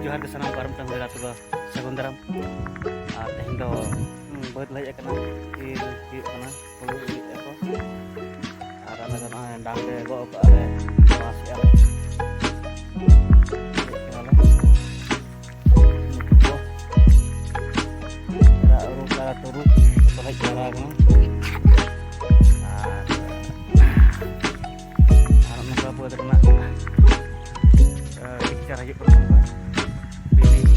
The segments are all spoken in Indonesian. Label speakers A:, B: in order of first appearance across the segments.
A: Johar ke sana barum tang darat tuh segundaram teh do buat lagi kena di mana kalau itu ada negara dang deh go ke ada masih ada cara turun atau lagi cara kan harap muka buat kena cara yuk berubah pilih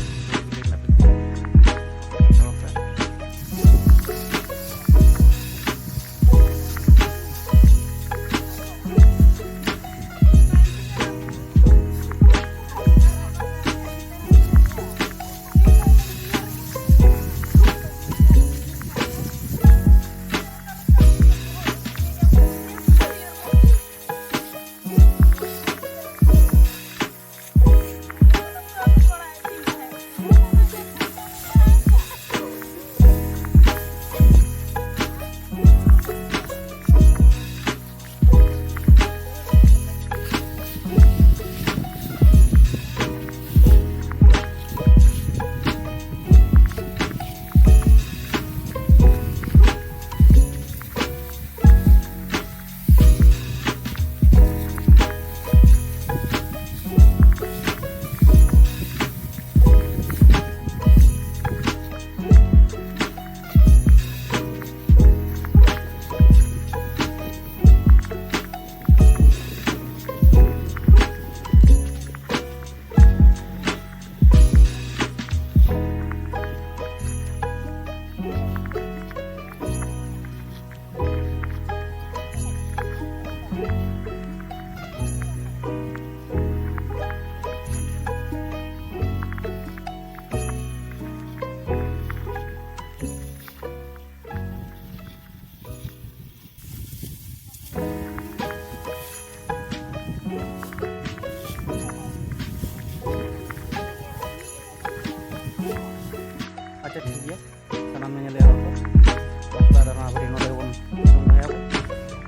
A: tapi aja dia sanamnya lihat apa ada nama beri nomor pun nomor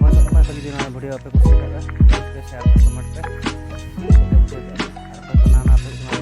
A: apa apa tadi di nama beri apa kursi ada saya share ke teman saya kita bisa ada apa